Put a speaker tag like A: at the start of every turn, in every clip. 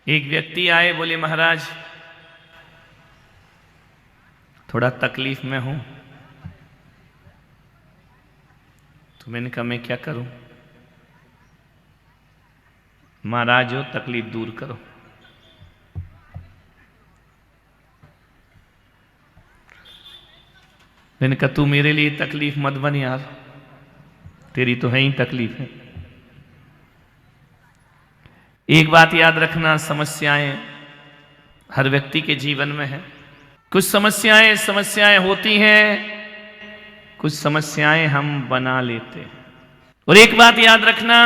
A: एक व्यक्ति आए, बोले महाराज थोड़ा तकलीफ में हूं। तो मैंने कहा मैं क्या करूं? महाराज हो तकलीफ दूर करो। मैंने कहा तू मेरे लिए तकलीफ मत बन यार, तेरी तो है ही तकलीफ है। एक बात याद रखना, समस्याएं हर व्यक्ति के जीवन में है। कुछ समस्याएं होती हैं, कुछ समस्याएं हम बना लेते हैं। और एक बात याद रखना,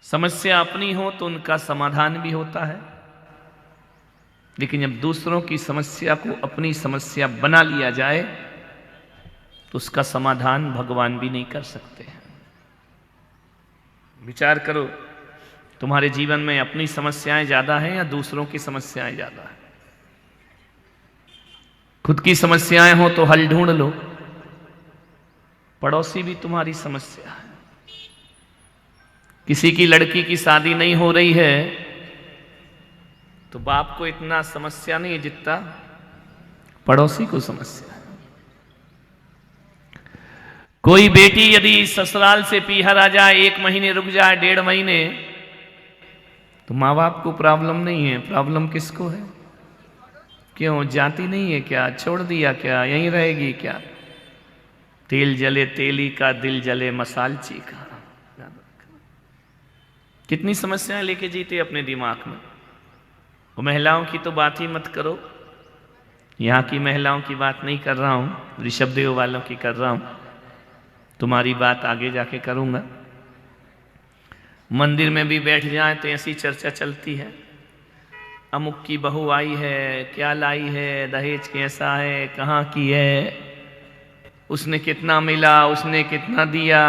A: समस्या अपनी हो तो उनका समाधान भी होता है, लेकिन जब दूसरों की समस्या को अपनी समस्या बना लिया जाए तो उसका समाधान भगवान भी नहीं कर सकते हैं। विचार करो, तुम्हारे जीवन में अपनी समस्याएं ज्यादा हैं या दूसरों की समस्याएं ज्यादा हैं? खुद की समस्याएं हो तो हल ढूंढ लो, पड़ोसी भी तुम्हारी समस्या है। किसी की लड़की की शादी नहीं हो रही है तो बाप को इतना समस्या नहीं है जितना पड़ोसी को समस्या है। कोई बेटी यदि ससुराल से पीहर आ जाए, 1 महीने रुक जाए, 1.5 महीने, तो माँ बाप को प्रॉब्लम नहीं है, प्रॉब्लम किसको है? क्यों? जाती नहीं है क्या? छोड़ दिया क्या? यहीं रहेगी क्या? तेल जले तेली का, दिल जले मसालची का। कितनी समस्याएं लेके जीते अपने दिमाग में। वो महिलाओं की तो बात ही मत करो, यहाँ की महिलाओं की बात नहीं कर रहा हूँ, ऋषभदेव वालों की कर रहा हूँ। तुम्हारी बात आगे जाके करूँगा। मंदिर में भी बैठ जाए तो ऐसी चर्चा चलती है, अमुक की बहू आई है, क्या लाई है, दहेज कैसा है, कहाँ की है, उसने कितना मिला, उसने कितना दिया।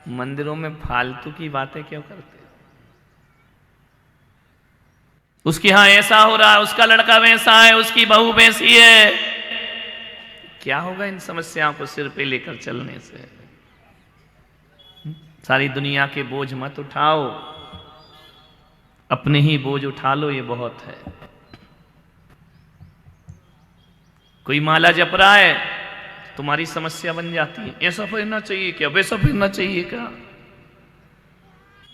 A: मंदिरों में फालतू की बातें क्यों करते? उसके यहां ऐसा हो रहा है, उसका लड़का वैसा है, उसकी बहू वैसी है। क्या होगा इन समस्याओं को सिर पे लेकर चलने से? सारी दुनिया के बोझ मत उठाओ, अपने ही बोझ उठा लो, ये बहुत है। कोई माला जप रहा है, तुम्हारी समस्या बन जाती है, ऐसा फिरना चाहिए क्या, वैसा फिरना चाहिए क्या।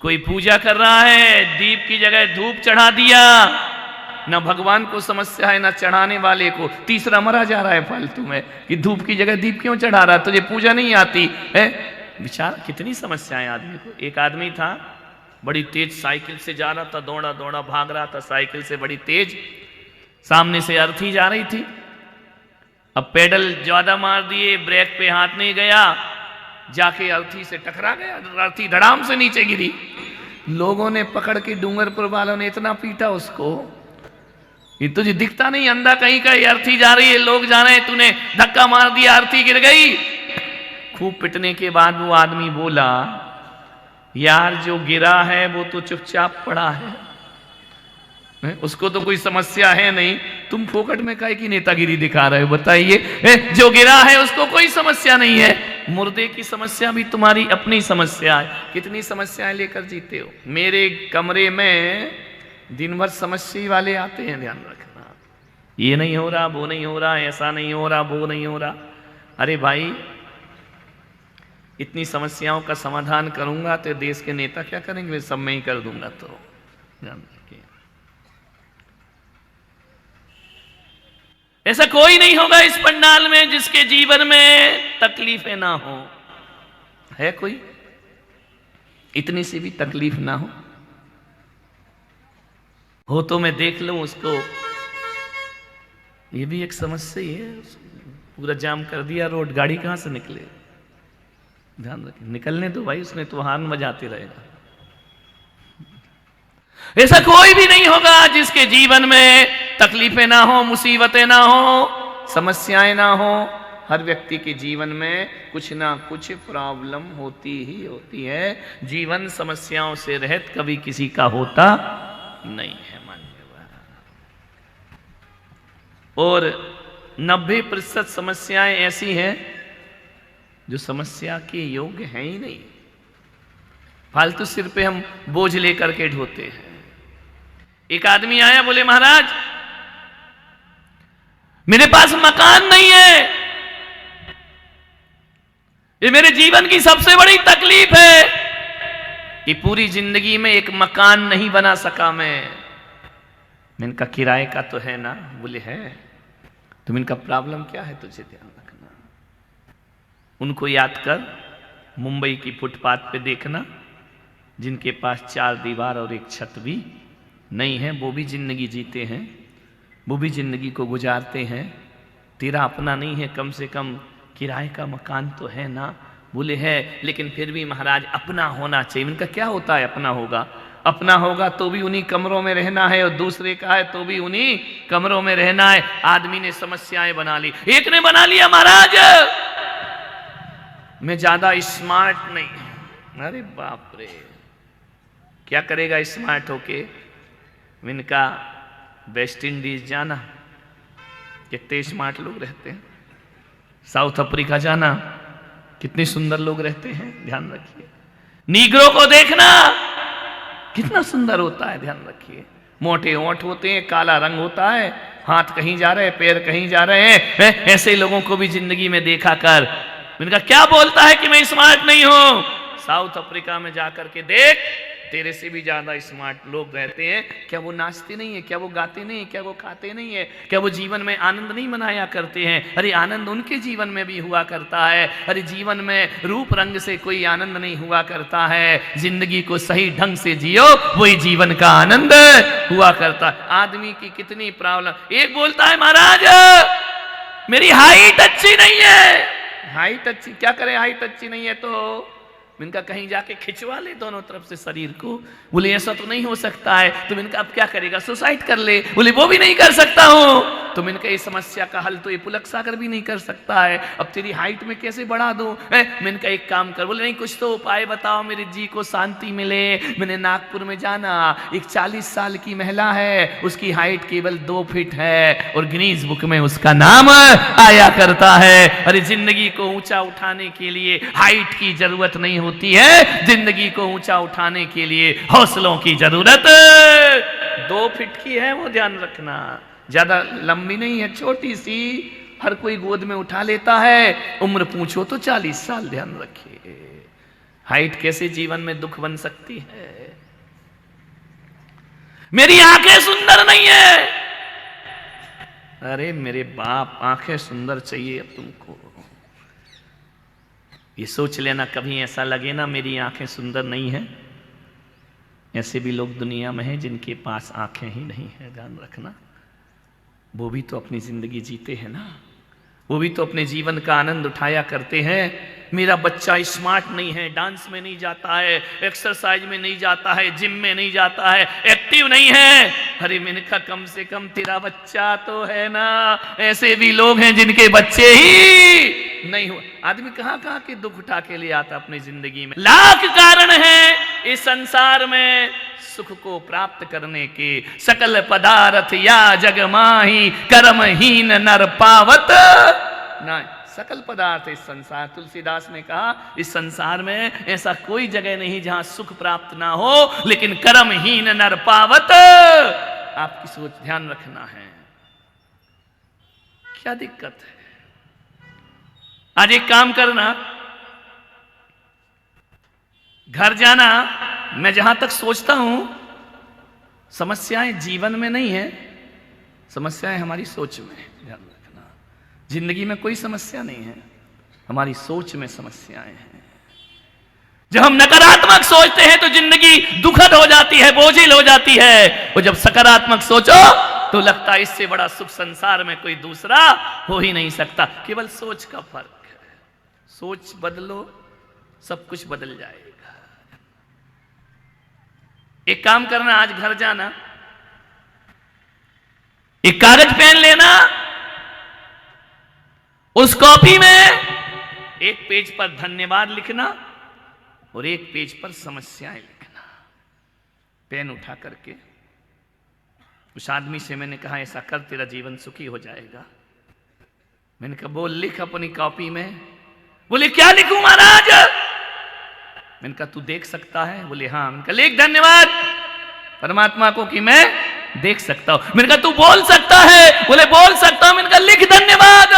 A: कोई पूजा कर रहा है, दीप की जगह धूप चढ़ा दिया, ना भगवान को समस्या है ना चढ़ाने वाले को। तीसरा मरा जा रहा है फालतू में कि धूप की जगह दीप क्यों चढ़ा रहा, तुझे पूजा नहीं आती है। विचार कितनी समस्याएं आदमी को। एक आदमी था, बड़ी तेज साइकिल से जा रहा था, दौड़ा दौड़ा भाग रहा था साइकिल से बड़ी तेज, सामने से अर्थी जा रही थी। अब पेडल ज्यादा मार दिए, ब्रेक पे हाथ नहीं गया, जाके अर्थी से टकरा गया, अर्थी धड़ाम से नीचे गिरी। लोगों ने पकड़ के, डूंगरपुर वालों ने इतना पीटा उसको, ये तुझे दिखता नहीं अंधा कहीं का, ये अर्थी जा रही है, लोग जा रहे हैं, तूने धक्का मार दिया, अर्थी गिर गई। खूब पिटने के बाद वो आदमी बोला, यार जो गिरा है वो तो चुपचाप पड़ा है, उसको तो कोई समस्या है नहीं, तुम फोकट में काहे की नेतागिरी दिखा रहे हो बताइए। जो गिरा है उसको कोई समस्या नहीं है, मुर्दे की समस्या भी तुम्हारी अपनी समस्या है। कितनी समस्याएं लेकर जीते हो। मेरे कमरे में दिन भर समस्या वाले आते हैं, ध्यान रखना, ये नहीं हो रहा, वो नहीं हो रहा, ऐसा नहीं हो रहा, वो नहीं हो रहा। अरे भाई, इतनी समस्याओं का समाधान करूंगा तो देश के नेता क्या करेंगे? सब मैं ही कर दूंगा। तो ध्यान रखिए, ऐसा कोई नहीं होगा इस पंडाल में जिसके जीवन में तकलीफें ना हो। है कोई? इतनी सी भी तकलीफ ना हो तो मैं देख लूं उसको। ये भी एक समस्या ही है, पूरा जाम कर दिया रोड, गाड़ी कहां से निकले? ध्यान रखिए, निकलने दो भाई, उसने तो हार्न बजाते रहेगा। ऐसा कोई भी नहीं होगा जिसके जीवन में तकलीफें ना हो, मुसीबतें ना हो, समस्याएं ना हो। हर व्यक्ति के जीवन में कुछ ना कुछ प्रॉब्लम होती ही होती है। जीवन समस्याओं से रहित कभी किसी का होता नहीं है, मान्यवर। और 90% समस्याएं ऐसी हैं जो समस्या के योग्य हैं ही नहीं। फालतू सिर पे हम बोझ लेकर के ढोते हैं। एक आदमी आया, बोले महाराज मेरे पास मकान नहीं है, ये मेरे जीवन की सबसे बड़ी तकलीफ है कि पूरी जिंदगी में एक मकान नहीं बना सका मैंने कहा किराए का तो है ना? बोले है। तुम इनका प्रॉब्लम क्या है, तुझे ध्यान रखना। उनको याद कर, मुंबई की फुटपाथ पे देखना, जिनके पास 4 दीवार और एक छत भी नहीं है, वो भी जिंदगी जीते हैं, वो भी जिंदगी को गुजारते हैं। तेरा अपना नहीं है, कम से कम किराए का मकान तो है ना? बोले है, लेकिन फिर भी महाराज अपना होना चाहिए। उनका क्या होता है अपना होगा? अपना होगा तो भी उन्हीं कमरों में रहना है, और दूसरे का है तो भी उन्हीं कमरों में रहना है। आदमी ने समस्याएं बना ली। एक ने बना लिया महाराज मैं ज्यादा स्मार्ट नहीं। अरे बाप रे, क्या करेगा स्मार्ट होके? इनका वेस्ट इंडीज जाना, कितने स्मार्ट लोग रहते हैं। साउथ अफ्रीका जाना, कितने सुंदर लोग रहते हैं, ध्यान रखिए। नीग्रो को देखना, कितना सुंदर होता है, ध्यान रखिए। मोटे ओंठ होते हैं, काला रंग होता है, हाथ कहीं जा रहे हैं, पैर कहीं जा रहे हैं। ऐसे लोगों को भी जिंदगी में देखा कर। इनका क्या बोलता है कि मैं स्मार्ट नहीं हूं? साउथ अफ्रीका में जाकर के देख, तेरे से भी ज्यादा स्मार्ट लोग रहते हैं। क्या वो नाचते नहीं है? क्या वो गाते नहीं है? क्या वो खाते नहीं है? क्या वो जीवन में आनंद नहीं मनाया करते हैं? अरे आनंद उनके जीवन में भी हुआ करता है। अरे जीवन में रूप रंग से कोई आनंद नहीं हुआ करता है। जिंदगी को सही ढंग से जियो, वही जीवन का आनंद हुआ करता है। आदमी की कितनी प्रॉब्लम। एक बोलता है महाराज मेरी हाइट अच्छी नहीं है। हाइट अच्छी क्या करे? हाइट अच्छी नहीं है तो इनका कहीं जाके खिंचवा ले दोनों तरफ से शरीर को। बोले ऐसा तो नहीं हो सकता है। तुम इनका अब क्या करेगा? सुसाइड कर ले। बोले वो भी नहीं कर सकता हूं। तुम इनका इस समस्या का हल तो ये पुलक सागर भी नहीं कर सकता है। अब तेरी हाइट में कैसे बढ़ा दूं? मैं इनका एक काम कर। बोले नहीं, कुछ तो उपाय बताओ, मेरे जी को शांति मिले। मैंने नागपुर में जाना, एक 40 साल की महिला है, उसकी हाइट केवल 2 फीट है और गिनीज बुक में उसका नाम आया करता है। अरे जिंदगी को ऊंचा उठाने के लिए हाइट की जरूरत नहीं होती है, जिंदगी को ऊंचा उठाने के लिए हौसलों की जरूरत 2 फीट की है, वो ध्यान रखना। ज्यादा लंबी नहीं है, छोटी सी, हर कोई गोद में उठा लेता है। उम्र पूछो तो 40 साल, ध्यान रखिए। हाइट कैसे जीवन में दुख बन सकती है? मेरी आंखें सुंदर नहीं है। अरे मेरे बाप, आंखें सुंदर चाहिए अब तुमको। ये सोच लेना, कभी ऐसा लगे ना मेरी आंखें सुंदर नहीं है। ऐसे भी लोग दुनिया में हैं जिनके पास आंखें ही नहीं है, ध्यान रखना। वो भी तो अपनी जिंदगी जीते हैं ना, वो भी तो अपने जीवन का आनंद उठाया करते हैं। मेरा बच्चा स्मार्ट नहीं है, डांस में नहीं जाता है, एक्सरसाइज में नहीं जाता है, जिम में नहीं जाता है, एक्टिव नहीं है। अरे मैंने कहा कम से कम तेरा बच्चा तो है ना। ऐसे भी लोग हैं जिनके बच्चे ही नहीं हुए। आदमी कहां कहां के दुख उठा के ले आता अपनी जिंदगी में। लाख कारण है इस संसार में सुख को प्राप्त करने के। सकल पदार्थ या जग माही, कर्महीन नर पावत ना। सकल पदार्थ इस संसार, तुलसीदास ने कहा इस संसार में ऐसा कोई जगह नहीं जहां सुख प्राप्त ना हो, लेकिन कर्महीन नर पावत। आपकी सोच ध्यान रखना है। क्या दिक्कत है? आज एक काम करना, घर जाना। मैं जहां तक सोचता हूं समस्याएं जीवन में नहीं है, समस्याएं हमारी सोच में। ध्यान रखना, जिंदगी में कोई समस्या नहीं है, हमारी सोच में समस्याएं हैं। जब हम नकारात्मक सोचते हैं तो जिंदगी दुखद हो जाती है, बोझिल हो जाती है। और जब सकारात्मक सोचो तो लगता है इससे बड़ा सुख संसार में कोई दूसरा हो ही नहीं सकता। केवल सोच का फर्क है। सोच बदलो, सब कुछ बदल जाएगा। एक काम करना, आज घर जाना, एक कागज पेन लेना, उस कॉपी में एक पेज पर धन्यवाद लिखना और एक पेज पर समस्याएं लिखना। पेन उठा करके उस आदमी से मैंने कहा ऐसा कर, तेरा जीवन सुखी हो जाएगा। मैंने कहा बोल, लिख अपनी कॉपी में। बोले क्या लिखूं महाराज? मैंने कहा तू देख सकता है? बोले हाँ। मैंने कहा लिख धन्यवाद परमात्मा को कि मैं देख सकता हूं। मैंने कहा तू बोल सकता है? बोले बोल सकता हूं। मैंने कहा लिख धन्यवाद।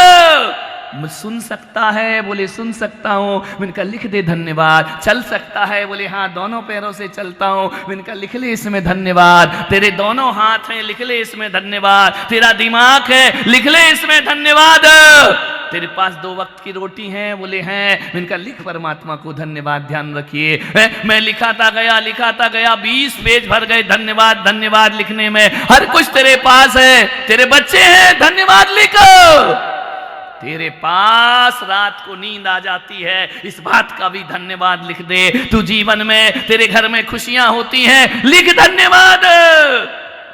A: सुन सकता है? बोले सुन सकता हूं। मैंने कहा लिख दे धन्यवाद। चल सकता है? बोले हाँ दोनों पैरों से चलता हूं। मैंने कहा लिख ले इसमें धन्यवाद। तेरे दोनों हाथ हैं, लिख ले इसमें धन्यवाद। तेरा दिमाग है, लिख ले इसमें धन्यवाद। तेरे पास 2 वक्त की रोटी है? बोले हैं। मैंने कहा लिख परमात्मा को धन्यवाद। ध्यान रखिए, मैं लिखाता गया 20 पेज भर गए धन्यवाद धन्यवाद लिखने में। हर कुछ तेरे पास है, तेरे बच्चे हैं, धन्यवाद लिखो। तेरे पास रात को नींद आ जाती है, इस बात का भी धन्यवाद लिख दे। तू जीवन में, तेरे घर में खुशियां होती हैं, लिख धन्यवाद।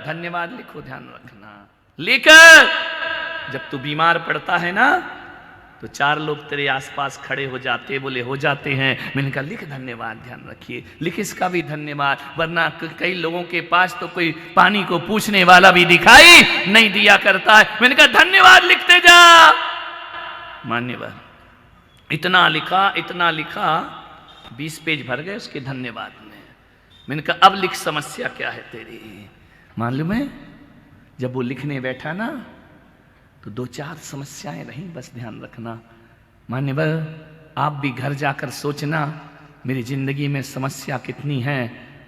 A: धन्यवाद लिखो, ध्यान रखना, लिख। जब तू बीमार पड़ता है ना तो 4 लोग तेरे आसपास खड़े हो जाते, बोले हो जाते हैं। मैंने कहा लिख धन्यवाद। ध्यान रखिए, लिख इसका भी धन्यवाद। वरना कई लोगों के पास तो कोई पानी को पूछने वाला भी दिखाई नहीं दिया करता है। मैंने कहा धन्यवाद लिखते जा। मान्यवर इतना लिखा 20 पेज भर गए उसके धन्यवाद में। मैंने कहा अब लिख, समस्या क्या है तेरी? मालूम है जब वो लिखने बैठा ना तो 2-4 समस्याएं रही, बस ध्यान रखना। मान्यवर आप भी घर जाकर सोचना मेरी जिंदगी में समस्या कितनी है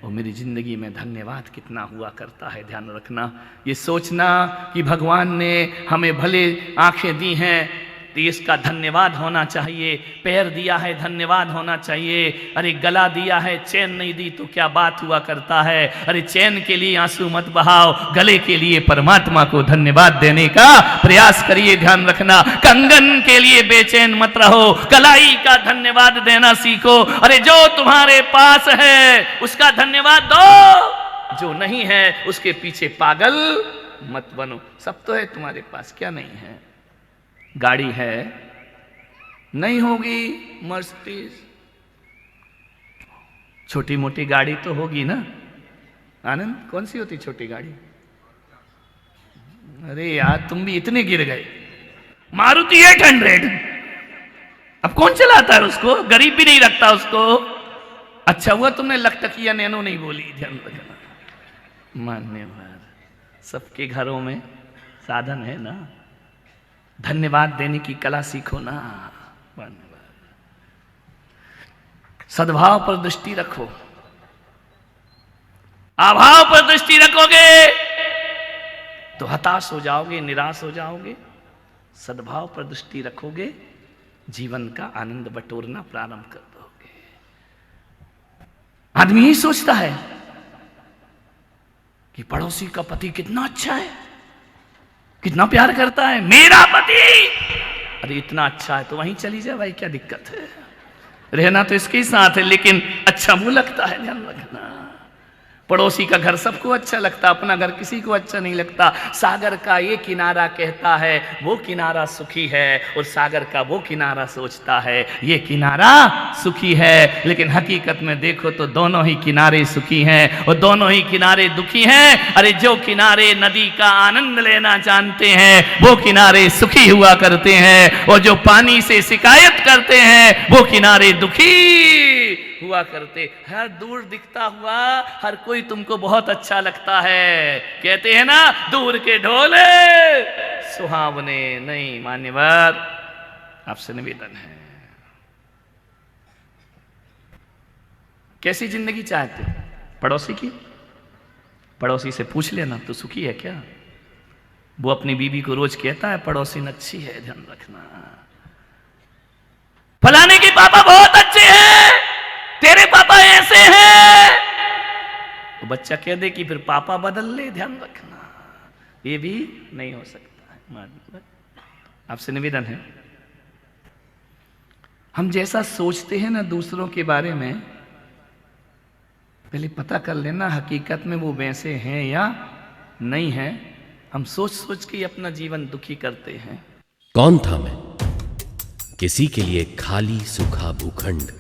A: और मेरी जिंदगी में धन्यवाद कितना हुआ करता है। ध्यान रखना, ये सोचना कि भगवान ने हमें भले आंखें दी हैं तो इसका धन्यवाद होना चाहिए। पैर दिया है, धन्यवाद होना चाहिए। अरे गला दिया है, चैन नहीं दी तो क्या बात हुआ करता है? अरे चैन के लिए आंसू मत बहाओ, गले के लिए परमात्मा को धन्यवाद देने का प्रयास करिए। ध्यान रखना, कंगन के लिए बेचैन मत रहो, कलाई का धन्यवाद देना सीखो। अरे जो तुम्हारे पास है उसका धन्यवाद दो, जो नहीं है उसके पीछे पागल मत बनो। सब तो है तुम्हारे पास, क्या नहीं है? गाड़ी है, नहीं होगी मर्सिडीज, छोटी मोटी गाड़ी तो होगी ना। आनंद कौन सी होती छोटी गाड़ी? अरे यार तुम भी इतने गिर गए। मारुति 800, अब कौन चलाता है उसको? गरीब भी नहीं रखता उसको। अच्छा हुआ तुमने लखटकिया नैनो नहीं बोली, ध्यान रखना। मान्यवर सबके घरों में साधन है ना, धन्यवाद देने की कला सीखो ना। सद्भाव पर दृष्टि रखो, अभाव पर दृष्टि रखोगे तो हताश हो जाओगे, निराश हो जाओगे। सद्भाव पर दृष्टि रखोगे, जीवन का आनंद बटोरना प्रारंभ कर दोगे। आदमी यही सोचता है कि पड़ोसी का पति कितना अच्छा है, कितना प्यार करता है, मेरा पति अरे इतना अच्छा है तो वहीं चली जाए भाई, क्या दिक्कत है? रहना तो इसके साथ है, लेकिन अच्छा मुंह लगता है। ध्यान रखना, पड़ोसी का घर सबको अच्छा लगता, अपना घर किसी को अच्छा नहीं लगता। सागर का ये किनारा कहता है वो किनारा सुखी है, और सागर का वो किनारा सोचता है ये किनारा सुखी है। लेकिन हकीकत में देखो तो दोनों ही किनारे सुखी हैं और दोनों ही किनारे दुखी हैं। अरे जो किनारे नदी का आनंद लेना जानते हैं वो किनारे सुखी हुआ करते हैं, और जो पानी से शिकायत करते हैं वो किनारे दुखी हुआ करते। हर दूर दिखता हुआ हर कोई तुमको बहुत अच्छा लगता है, कहते हैं ना दूर के ढोले सुहावने नहीं। मान्यवर आपसे निवेदन है, कैसी जिंदगी चाहते हो? पड़ोसी की? पड़ोसी से पूछ लेना तो सुखी है क्या? वो अपनी बीवी को रोज कहता है पड़ोसी अच्छी है, ध्यान रखना। फलाने के पापा बहुत अच्छे हैं, तेरे पापा ऐसे हैं, तो बच्चा कह दे कि फिर पापा बदल ले, ध्यान रखना, ये भी नहीं हो सकता है। आपसे निवेदन है, हम जैसा सोचते हैं ना दूसरों के बारे में, पहले पता कर लेना हकीकत में वो वैसे हैं या नहीं हैं। हम सोच सोच के अपना जीवन दुखी करते हैं।
B: कौन था मैं? किसी के लिए खाली सूखा भूखंड,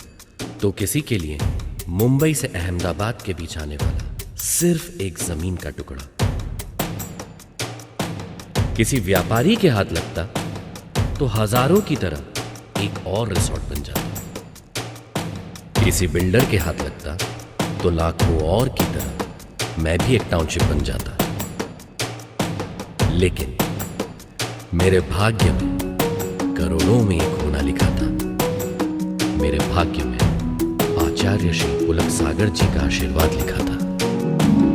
B: तो किसी के लिए मुंबई से अहमदाबाद के बीच आने वाला सिर्फ एक जमीन का टुकड़ा। किसी व्यापारी के हाथ लगता तो हजारों की तरह एक और रिसोर्ट बन जाता। किसी बिल्डर के हाथ लगता तो लाखों और की तरह मैं भी एक टाउनशिप बन जाता, लेकिन मेरे भाग्य में करोड़ों में एक होना लिखा था। मेरे भाग्य में आचार्य श्री पुलक सागर जी का आशीर्वाद लिखा था।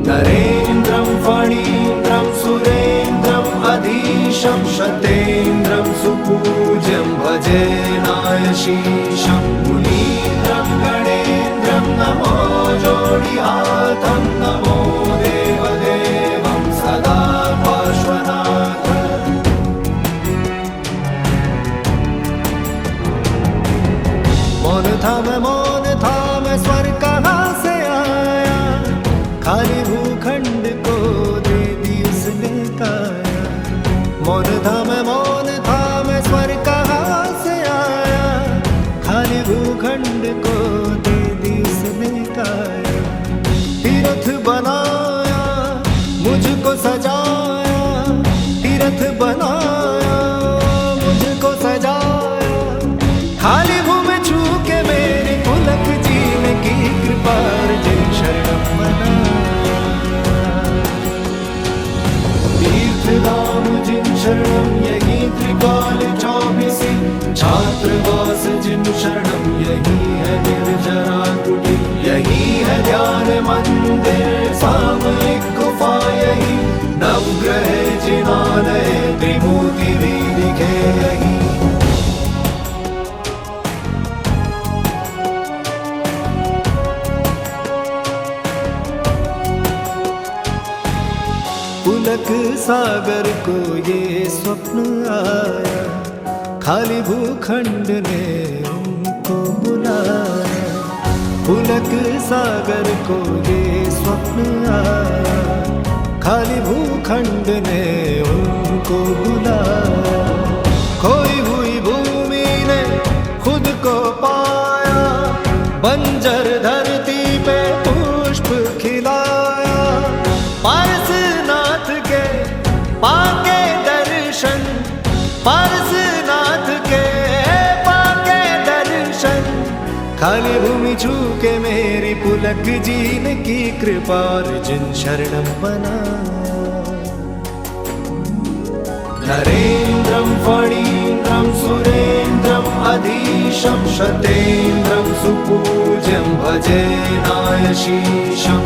C: नरेन्द्रं फणीन्द्रं सुरेन्द्रं अधीशं शतेन्द्रं सुपूज्यं भजे नायशीशं मुनीन्द्रं गणेन्द्रं नमो जोडिहातं नमो देवदेवं सदा पार्श्वनाथ। मौन था मैं स्वर कहाँ से आया, खाली भूखंड को दे दी उसने काया। मौन था मैं स्वर कहाँ से आया, खाली भूखंड को दे दी उसने काया। तीर्थ बनाया मुझको सजाया, तीर्थ बनाया मुझको सजाया। खाली भूमि छू के मेरे पुलक जीने की कृपा अर्जुन शरणम मना। तीर्थधाम जिन शरणम यही त्रिकाल चौबीसी, छात्रवास जिन शरणम यही है निर्जरा कुटी। यही है ध्यान मंदिर सामयिक गुफा, यही नवग्रह जिनालय त्रिमूर्ति भी दिखे यही। पुलक सागर को ये स्वप्न आया, खाली भूखंड ने उनको बुलाया। पुलक सागर को ये स्वप्न आया, खाली भूखंड ने उनको बुलाया। खोई हुई भूमि ने खुद को पाया, बंजर धरती पे पुष्प खिलाया। पारसनाथ के पाके दर्शन, पारसनाथ के पाके दर्शन। खाली भूमि छू के मेरी पुलक जीने की कृपा अर्जुन शरणम बना। नरेन्द्रं फणीन्द्रं सुरेन्द्रं अधीशं शतेन्द्रं सुपूज्यं भजे नायशीशं।